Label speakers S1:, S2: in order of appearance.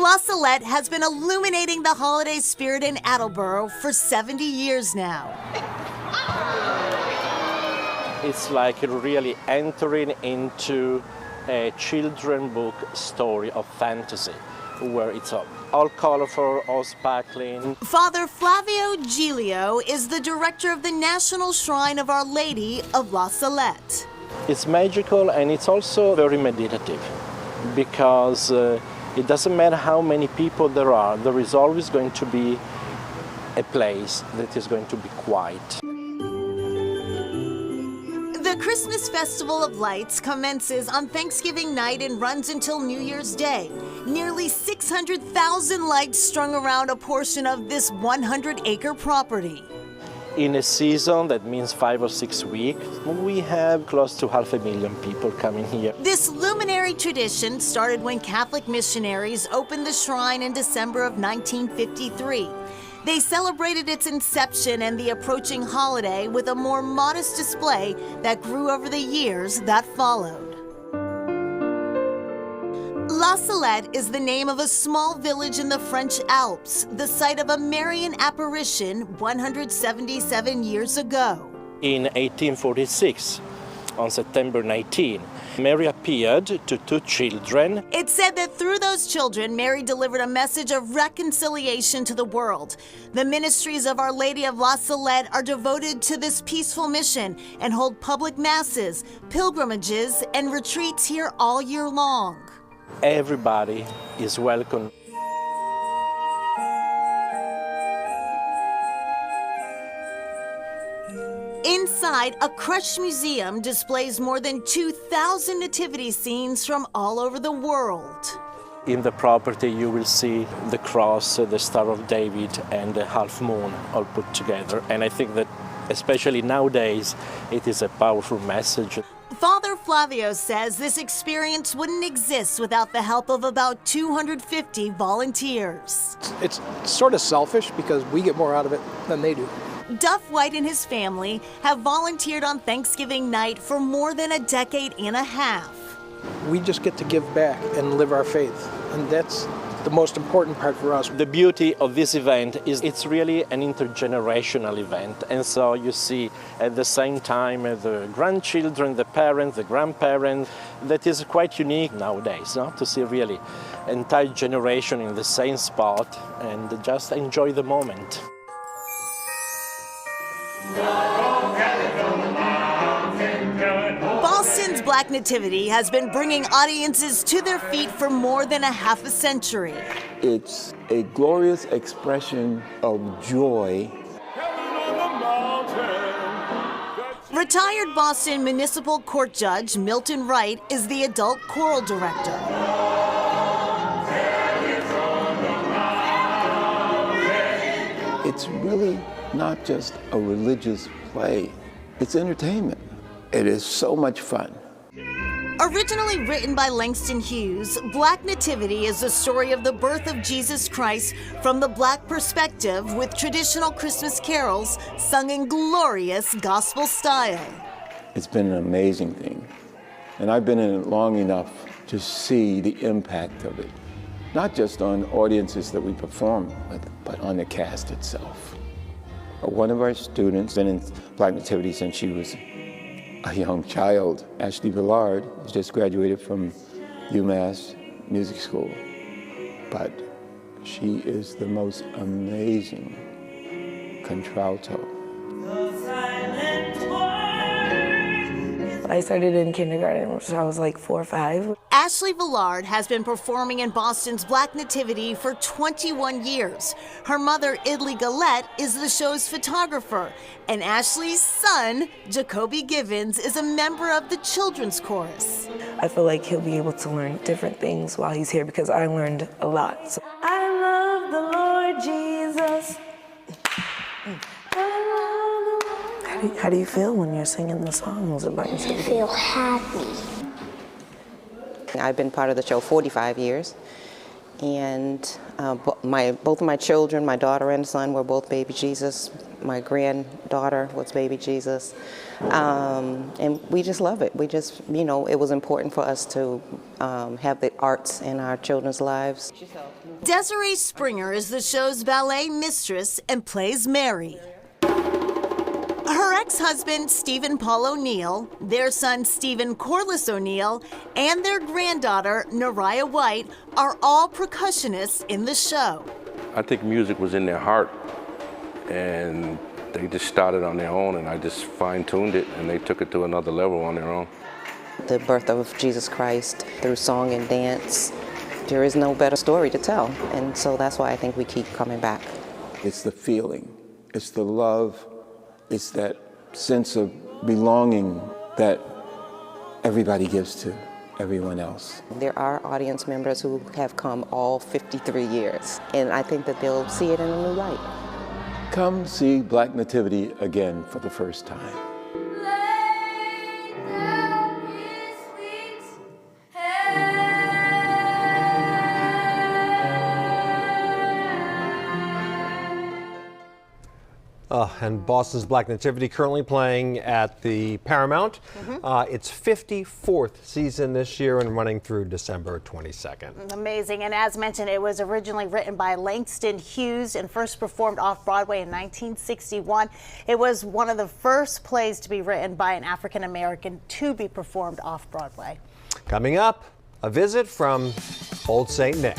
S1: La Salette has been illuminating the holiday spirit in Attleboro for 70 years now.
S2: It's like really entering into a children's book story of fantasy, where it's all colorful, all sparkling.
S1: Father Flavio Giglio is the director of the National Shrine of Our Lady of La Salette.
S2: It's magical, and it's also very meditative, because it doesn't matter how many people there is always going to be a place that is going to be quiet.
S1: The Christmas Festival of Lights commences on Thanksgiving night and runs until New Year's Day. Nearly 600,000 lights strung around a portion of this 100-acre property.
S2: In a season that means 5 or 6 weeks, we have close to 500,000 people coming here.
S1: This luminary tradition started when Catholic missionaries opened the shrine in December of 1953. They celebrated its inception and the approaching holiday with a more modest display that grew over the years that followed. La Salette is the name of a small village in the French Alps, the site of a Marian apparition 177 years ago.
S2: In 1846, on September 19, Mary appeared to 2 children.
S1: It's said that through those children, Mary delivered a message of reconciliation to the world. The ministries of Our Lady of La Salette are devoted to this peaceful mission and hold public masses, pilgrimages, and retreats here all year long.
S2: Everybody is welcome.
S1: Inside, a crèche museum displays more than 2,000 nativity scenes from all over the world.
S2: In the property you will see the cross, the Star of David, and the half moon all put together. And I think that especially nowadays it is a powerful message.
S1: Father Flavio says this experience wouldn't exist without the help of about 250 volunteers.
S3: It's sort of selfish because we get more out of it than they do.
S1: Duff White and his family have volunteered on Thanksgiving night for more than a decade and a half.
S3: We just get to give back and live our faith, and that's the most important part for us.
S2: The beauty of this event is it's really an intergenerational event, and so you see at the same time the grandchildren, the parents, the grandparents. That is quite unique nowadays, no? To see really entire generation in the same spot and just enjoy the moment.
S1: Boston's Black Nativity has been bringing audiences to their feet for more than a half a century.
S4: It's a glorious expression of joy.
S1: Retired Boston Municipal Court Judge Milton Wright is the adult choral director.
S4: It's really not just a religious play, it's entertainment. It is so much fun.
S1: Originally written by Langston Hughes, Black Nativity is the story of the birth of Jesus Christ from the Black perspective, with traditional Christmas carols sung in glorious gospel style.
S4: It's been an amazing thing, and I've been in it long enough to see the impact of it, not just on audiences that we perform with, but on the cast itself. One of our students been in Black Nativity since she was a young child. Ashley Villard has just graduated from UMass Music School, but she is the most amazing contralto.
S5: I started in kindergarten when I was like 4 or 5.
S1: Ashley Villard has been performing in Boston's Black Nativity for 21 years. Her mother, Idley Gillette, is the show's photographer, and Ashley's son, Jacoby Givens, is a member of the children's chorus.
S5: I feel like he'll be able to learn different things while he's here because I learned a lot. So, I love the Lord Jesus. How do you feel when you're singing the songs about your
S6: I feel happy.
S7: I've been part of the show 45 years,
S6: and both of my children, my daughter and son, were both baby Jesus. My granddaughter was baby Jesus, and we just love it. We just, it was important for us to have the arts in our children's lives.
S1: Desiree Springer is the show's ballet mistress and plays Mary. Her ex-husband, Stephen Paul O'Neill, their son, Stephen Corliss O'Neill, and their granddaughter, Nariah White, are all percussionists in the show.
S7: I think music was in their heart, and they just started on their own, and I just fine-tuned it, and they took it to another level on their own.
S6: The birth of Jesus Christ through song and dance, there is no better story to tell, and so that's why I think we keep coming back.
S4: It's the feeling, it's the love, it's that sense of belonging that everybody gives to everyone else.
S6: There are audience members who have come all 53 years, and I think that they'll see it in a new light.
S4: Come see Black Nativity again for the first time.
S8: And Boston's Black Nativity currently playing at the Paramount. Its 54th season this year and running through December 22nd.
S9: Amazing. And as mentioned, it was originally written by Langston Hughes and first performed off-Broadway in 1961. It was one of the first plays to be written by an African American to be performed off-Broadway.
S8: Coming up, a visit from Old St. Nick.